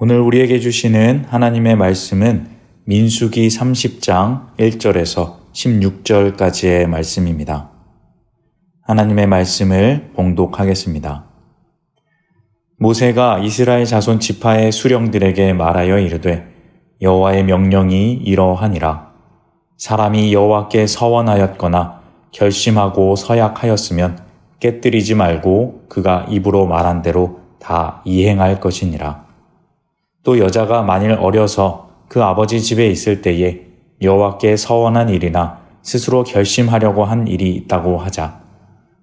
오늘 우리에게 주시는 하나님의 말씀은 민수기 30장 1절에서 16절까지의 말씀입니다. 하나님의 말씀을 봉독하겠습니다. 모세가 이스라엘 자손 지파의 수령들에게 말하여 이르되 여호와의 명령이 이러하니라. 사람이 여호와께 서원하였거나 결심하고 서약하였으면 깨뜨리지 말고 그가 입으로 말한 대로 다 이행할 것이니라. 또 여자가 만일 어려서 그 아버지 집에 있을 때에 여호와께 서원한 일이나 스스로 결심하려고 한 일이 있다고 하자.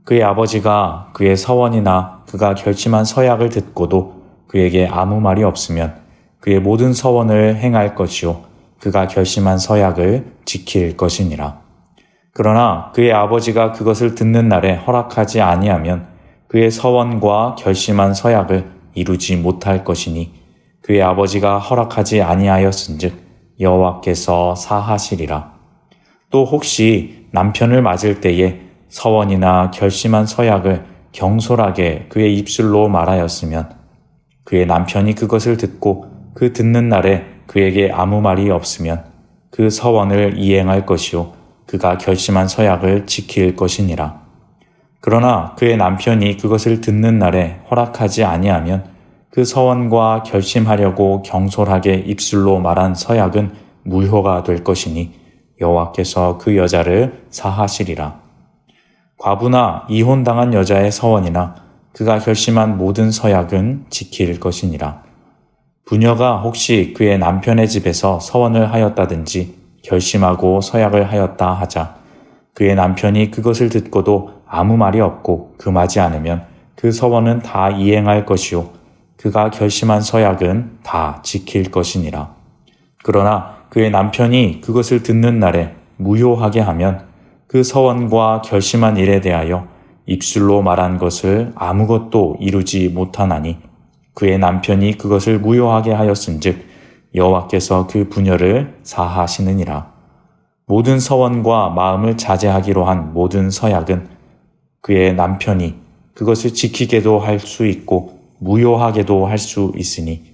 그의 아버지가 그의 서원이나 그가 결심한 서약을 듣고도 그에게 아무 말이 없으면 그의 모든 서원을 행할 것이요 그가 결심한 서약을 지킬 것이니라. 그러나 그의 아버지가 그것을 듣는 날에 허락하지 아니하면 그의 서원과 결심한 서약을 이루지 못할 것이니 그의 아버지가 허락하지 아니하였은즉 여호와께서 사하시리라. 또 혹시 남편을 맞을 때에 서원이나 결심한 서약을 경솔하게 그의 입술로 말하였으면 그의 남편이 그것을 듣고 그 듣는 날에 그에게 아무 말이 없으면 그 서원을 이행할 것이요 그가 결심한 서약을 지킬 것이니라. 그러나 그의 남편이 그것을 듣는 날에 허락하지 아니하면 그 서원과 결심하려고 경솔하게 입술로 말한 서약은 무효가 될 것이니 여호와께서 그 여자를 사하시리라. 과부나 이혼당한 여자의 서원이나 그가 결심한 모든 서약은 지킬 것이니라. 부녀가 혹시 그의 남편의 집에서 서원을 하였다든지 결심하고 서약을 하였다 하자 그의 남편이 그것을 듣고도 아무 말이 없고 금하지 않으면 그 서원은 다 이행할 것이요 그가 결심한 서약은 다 지킬 것이니라. 그러나 그의 남편이 그것을 듣는 날에 무효하게 하면 그 서원과 결심한 일에 대하여 입술로 말한 것을 아무것도 이루지 못하나니 그의 남편이 그것을 무효하게 하였은즉 여호와께서 그 부녀를 사하시느니라. 모든 서원과 마음을 자제하기로 한 모든 서약은 그의 남편이 그것을 지키게도 할 수 있고 무효하게도 할 수 있으니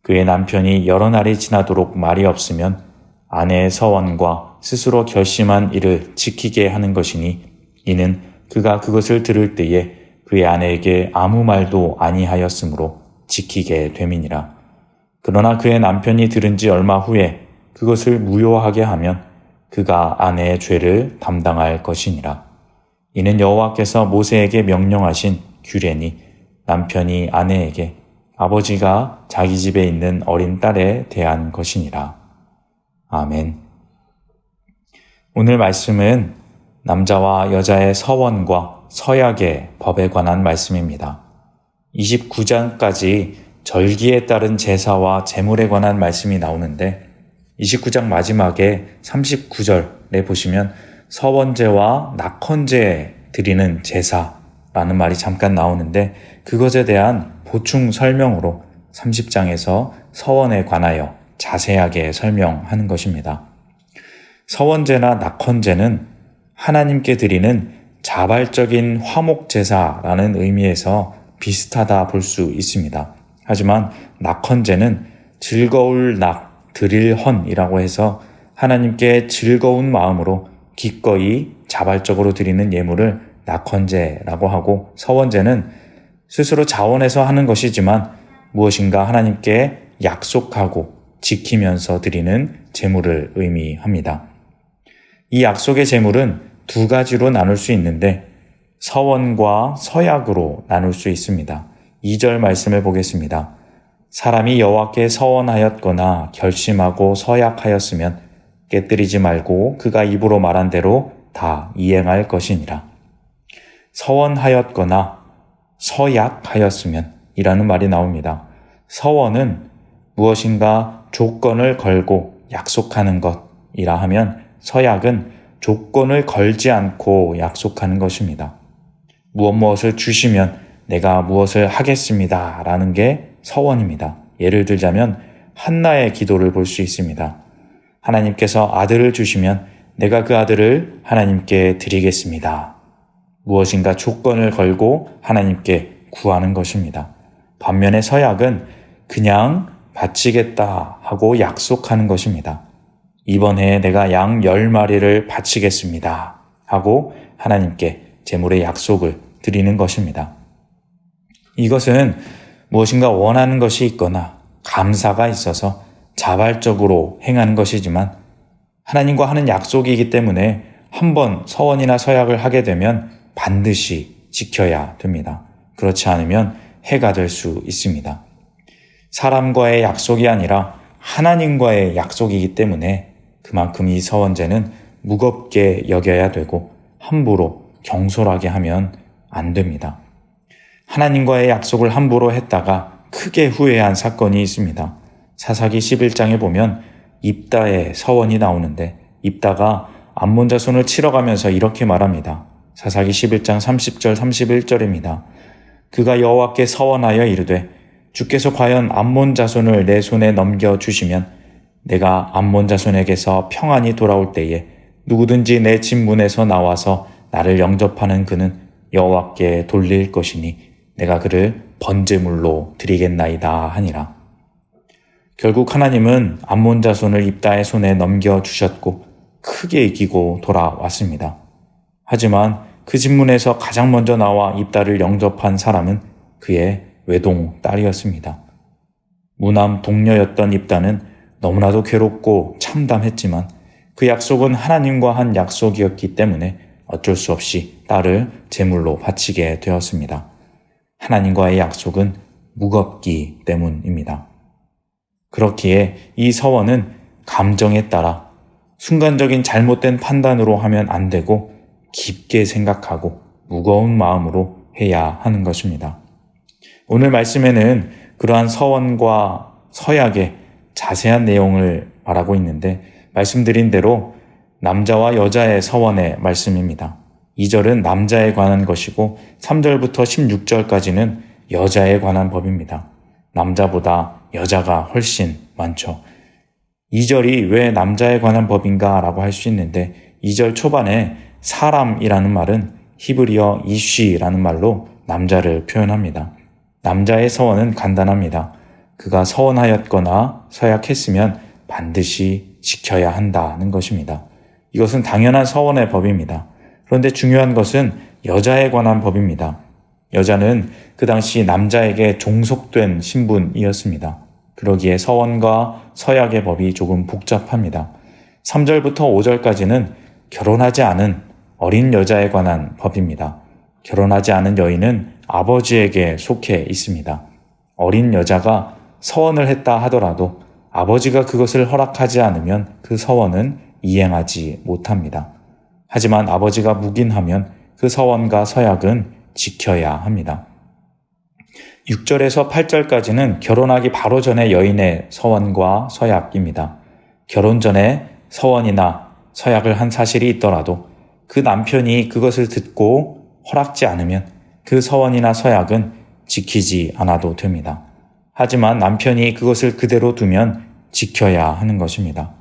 그의 남편이 여러 날이 지나도록 말이 없으면 아내의 서원과 스스로 결심한 일을 지키게 하는 것이니 이는 그가 그것을 들을 때에 그의 아내에게 아무 말도 아니하였으므로 지키게 됨이니라. 그러나 그의 남편이 들은 지 얼마 후에 그것을 무효하게 하면 그가 아내의 죄를 담당할 것이니라. 이는 여호와께서 모세에게 명령하신 규례니 남편이 아내에게 아버지가 자기 집에 있는 어린 딸에 대한 것이니라. 아멘. 오늘 말씀은 남자와 여자의 서원과 서약의 법에 관한 말씀입니다. 29장까지 절기에 따른 제사와 제물에 관한 말씀이 나오는데 29장 마지막에 39절에 보시면 서원제와 낙헌제 드리는 제사라는 말이 잠깐 나오는데 그것에 대한 보충 설명으로 30장에서 서원에 관하여 자세하게 설명하는 것입니다. 서원제나 낙헌제는 하나님께 드리는 자발적인 화목제사라는 의미에서 비슷하다 볼 수 있습니다. 하지만 낙헌제는 즐거울 낙, 드릴 헌이라고 해서 하나님께 즐거운 마음으로 기꺼이 자발적으로 드리는 예물을 낙헌제라고 하고 서원제는 스스로 자원해서 하는 것이지만 무엇인가 하나님께 약속하고 지키면서 드리는 제물을 의미합니다. 이 약속의 제물은 두 가지로 나눌 수 있는데 서원과 서약으로 나눌 수 있습니다. 2절 말씀을 보겠습니다. 사람이 여호와께 서원하였거나 결심하고 서약하였으면 깨뜨리지 말고 그가 입으로 말한 대로 다 이행할 것이니라. 서원하였거나 서약하였으면 이라는 말이 나옵니다. 서원은 무엇인가 조건을 걸고 약속하는 것이라 하면 서약은 조건을 걸지 않고 약속하는 것입니다. 무엇을 주시면 내가 무엇을 하겠습니다 라는 게 서원입니다. 예를 들자면 한나의 기도를 볼 수 있습니다. 하나님께서 아들을 주시면 내가 그 아들을 하나님께 드리겠습니다. 무엇인가 조건을 걸고 하나님께 구하는 것입니다. 반면에 서약은 그냥 바치겠다 하고 약속하는 것입니다. 이번 해에 내가 양 10마리를 바치겠습니다 하고 하나님께 제물의 약속을 드리는 것입니다. 이것은 무엇인가 원하는 것이 있거나 감사가 있어서 자발적으로 행하는 것이지만 하나님과 하는 약속이기 때문에 한번 서원이나 서약을 하게 되면 반드시 지켜야 됩니다. 그렇지 않으면 해가 될 수 있습니다. 사람과의 약속이 아니라 하나님과의 약속이기 때문에 그만큼 이 서원제는 무겁게 여겨야 되고 함부로 경솔하게 하면 안 됩니다. 하나님과의 약속을 함부로 했다가 크게 후회한 사건이 있습니다. 사사기 11장에 보면 입다의 서원이 나오는데 입다가 암몬 자손을 치러 가면서 이렇게 말합니다. 사사기 11장 30절 31절입니다. 그가 여호와께 서원하여 이르되 주께서 과연 암몬 자손을 내 손에 넘겨주시면 내가 암몬 자손에게서 평안히 돌아올 때에 누구든지 내 집 문에서 나와서 나를 영접하는 그는 여호와께 돌릴 것이니 내가 그를 번제물로 드리겠나이다 하니라. 결국 하나님은 암몬 자손을 입다의 손에 넘겨주셨고 크게 이기고 돌아왔습니다. 하지만 그 집 문에서 가장 먼저 나와 입다를 영접한 사람은 그의 외동 딸이었습니다. 무남 동녀였던 입다는 너무나도 괴롭고 참담했지만 그 약속은 하나님과 한 약속이었기 때문에 어쩔 수 없이 딸을 제물로 바치게 되었습니다. 하나님과의 약속은 무겁기 때문입니다. 그렇기에 이 서원은 감정에 따라 순간적인 잘못된 판단으로 하면 안 되고 깊게 생각하고 무거운 마음으로 해야 하는 것입니다. 오늘 말씀에는 그러한 서원과 서약의 자세한 내용을 말하고 있는데 말씀드린 대로 남자와 여자의 서원의 말씀입니다. 2절은 남자에 관한 것이고 3절부터 16절까지는 여자에 관한 법입니다. 남자보다 여자가 훨씬 많죠. 2절이 왜 남자에 관한 법인가 라고 할 수 있는데 2절 초반에 사람이라는 말은 히브리어 이쉬라는 말로 남자를 표현합니다. 남자의 서원은 간단합니다. 그가 서원하였거나 서약했으면 반드시 지켜야 한다는 것입니다. 이것은 당연한 서원의 법입니다. 그런데 중요한 것은 여자에 관한 법입니다. 여자는 그 당시 남자에게 종속된 신분이었습니다. 그러기에 서원과 서약의 법이 조금 복잡합니다. 3절부터 5절까지는 결혼하지 않은 어린 여자에 관한 법입니다. 결혼하지 않은 여인은 아버지에게 속해 있습니다. 어린 여자가 서원을 했다 하더라도 아버지가 그것을 허락하지 않으면 그 서원은 이행하지 못합니다. 하지만 아버지가 묵인하면 그 서원과 서약은 지켜야 합니다. 6절에서 8절까지는 결혼하기 바로 전에 여인의 서원과 서약입니다. 결혼 전에 서원이나 서약을 한 사실이 있더라도 그 남편이 그것을 듣고 허락지 않으면 그 서원이나 서약은 지키지 않아도 됩니다. 하지만 남편이 그것을 그대로 두면 지켜야 하는 것입니다.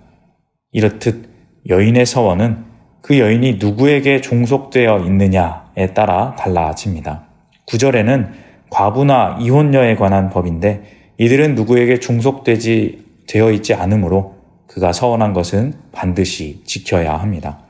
이렇듯 여인의 서원은 그 여인이 누구에게 종속되어 있느냐에 따라 달라집니다. 9절에는 과부나 이혼녀에 관한 법인데 이들은 누구에게 종속되어 있지 않으므로 그가 서원한 것은 반드시 지켜야 합니다.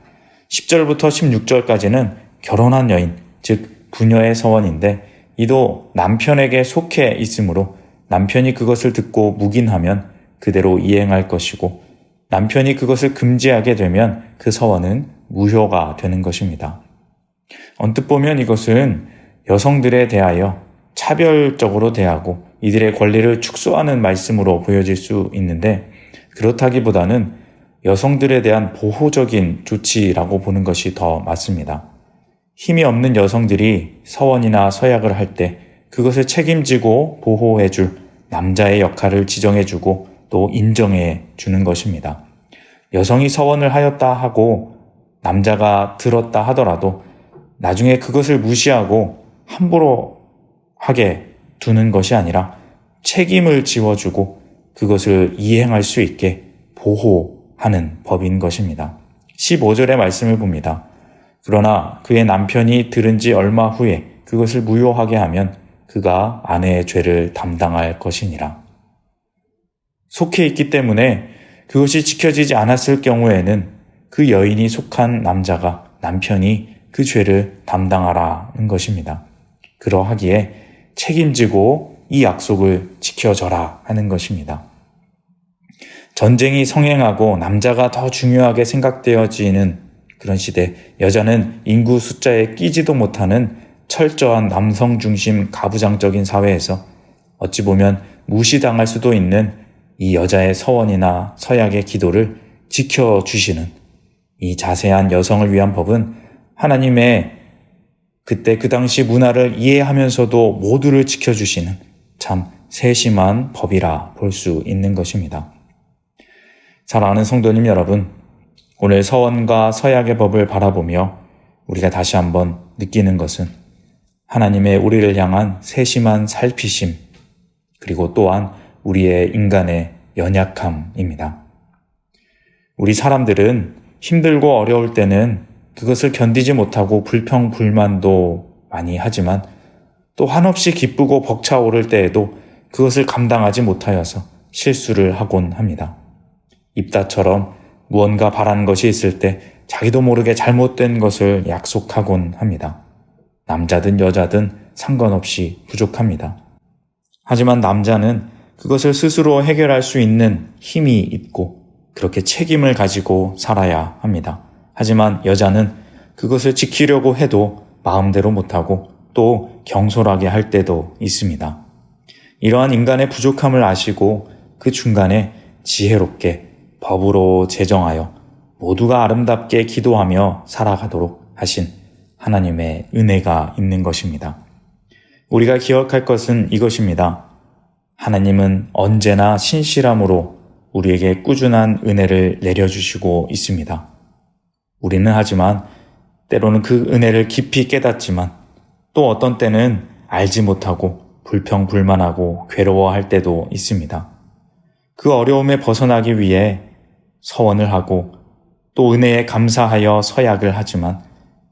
10절부터 16절까지는 결혼한 여인, 즉 부녀의 서원인데 이도 남편에게 속해 있으므로 남편이 그것을 듣고 묵인하면 그대로 이행할 것이고 남편이 그것을 금지하게 되면 그 서원은 무효가 되는 것입니다. 언뜻 보면 이것은 여성들에 대하여 차별적으로 대하고 이들의 권리를 축소하는 말씀으로 보여질 수 있는데 그렇다기보다는 여성들에 대한 보호적인 조치라고 보는 것이 더 맞습니다. 힘이 없는 여성들이 서원이나 서약을 할 때 그것을 책임지고 보호해줄 남자의 역할을 지정해주고 또 인정해주는 것입니다. 여성이 서원을 하였다 하고 남자가 들었다 하더라도 나중에 그것을 무시하고 함부로 하게 두는 것이 아니라 책임을 지워주고 그것을 이행할 수 있게 보호하는 법인 것입니다. 15절의 말씀을 봅니다. 그러나 그의 남편이 들은 지 얼마 후에 그것을 무효하게 하면 그가 아내의 죄를 담당할 것이니라. 속해 있기 때문에 그것이 지켜지지 않았을 경우에는 그 여인이 속한 남자가, 남편이 그 죄를 담당하라는 것입니다. 그러하기에 책임지고 이 약속을 지켜져라 하는 것입니다. 전쟁이 성행하고 남자가 더 중요하게 생각되어지는 그런 시대, 여자는 인구 숫자에 끼지도 못하는 철저한 남성 중심 가부장적인 사회에서 어찌 보면 무시당할 수도 있는 이 여자의 서원이나 서약의 기도를 지켜주시는 이 자세한 여성을 위한 법은 하나님의 그때 그 당시 문화를 이해하면서도 모두를 지켜주시는 참 세심한 법이라 볼 수 있는 것입니다. 사랑하는 성도님 여러분, 오늘 서원과 서약의 법을 바라보며 우리가 다시 한번 느끼는 것은 하나님의 우리를 향한 세심한 살피심, 그리고 또한 우리의 인간의 연약함입니다. 우리 사람들은 힘들고 어려울 때는 그것을 견디지 못하고 불평불만도 많이 하지만 또 한없이 기쁘고 벅차오를 때에도 그것을 감당하지 못하여서 실수를 하곤 합니다. 입다처럼 무언가 바라는 것이 있을 때 자기도 모르게 잘못된 것을 약속하곤 합니다. 남자든 여자든 상관없이 부족합니다. 하지만 남자는 그것을 스스로 해결할 수 있는 힘이 있고 그렇게 책임을 가지고 살아야 합니다. 하지만 여자는 그것을 지키려고 해도 마음대로 못하고 또 경솔하게 할 때도 있습니다. 이러한 인간의 부족함을 아시고 그 중간에 지혜롭게 법으로 제정하여 모두가 아름답게 기도하며 살아가도록 하신 하나님의 은혜가 있는 것입니다. 우리가 기억할 것은 이것입니다. 하나님은 언제나 신실함으로 우리에게 꾸준한 은혜를 내려주시고 있습니다. 우리는 하지만 때로는 그 은혜를 깊이 깨닫지만 또 어떤 때는 알지 못하고 불평불만하고 괴로워할 때도 있습니다. 그 어려움에 벗어나기 위해 서원을 하고 또 은혜에 감사하여 서약을 하지만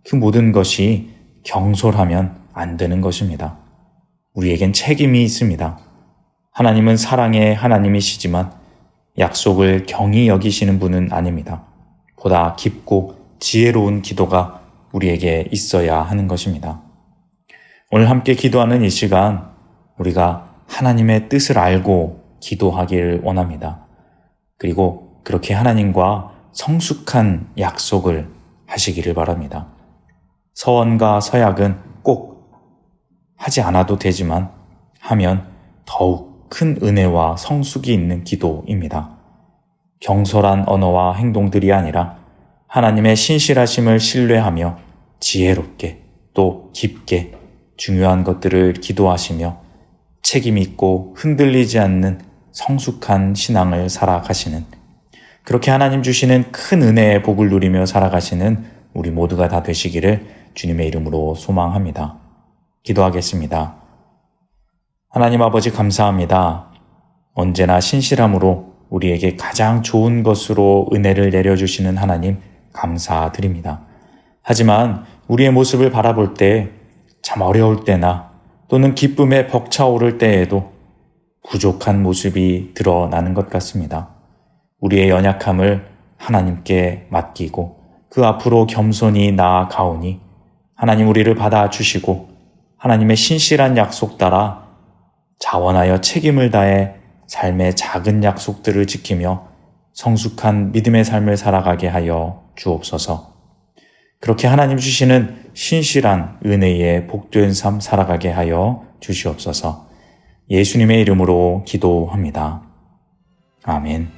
그 모든 것이 경솔하면 안 되는 것입니다. 우리에겐 책임이 있습니다. 하나님은 사랑의 하나님이시지만 약속을 경히 여기시는 분은 아닙니다. 보다 깊고 지혜로운 기도가 우리에게 있어야 하는 것입니다. 오늘 함께 기도하는 이 시간 우리가 하나님의 뜻을 알고 기도하기를 원합니다. 그리고 그렇게 하나님과 성숙한 약속을 하시기를 바랍니다. 서원과 서약은 꼭 하지 않아도 되지만 하면 더욱 큰 은혜와 성숙이 있는 기도입니다. 경솔한 언어와 행동들이 아니라 하나님의 신실하심을 신뢰하며 지혜롭게 또 깊게 중요한 것들을 기도하시며 책임 있고 흔들리지 않는 성숙한 신앙을 살아가시는, 그렇게 하나님 주시는 큰 은혜의 복을 누리며 살아가시는 우리 모두가 다 되시기를 주님의 이름으로 소망합니다. 기도하겠습니다. 하나님 아버지 감사합니다. 언제나 신실함으로 우리에게 가장 좋은 것으로 은혜를 내려주시는 하나님 감사드립니다. 하지만 우리의 모습을 바라볼 때 참 어려울 때나 또는 기쁨에 벅차오를 때에도 부족한 모습이 드러나는 것 같습니다. 우리의 연약함을 하나님께 맡기고 그 앞으로 겸손히 나아가오니 하나님 우리를 받아주시고 하나님의 신실한 약속 따라 자원하여 책임을 다해 삶의 작은 약속들을 지키며 성숙한 믿음의 삶을 살아가게 하여 주옵소서. 그렇게 하나님 주시는 신실한 은혜의 복된 삶 살아가게 하여 주시옵소서. 예수님의 이름으로 기도합니다. 아멘.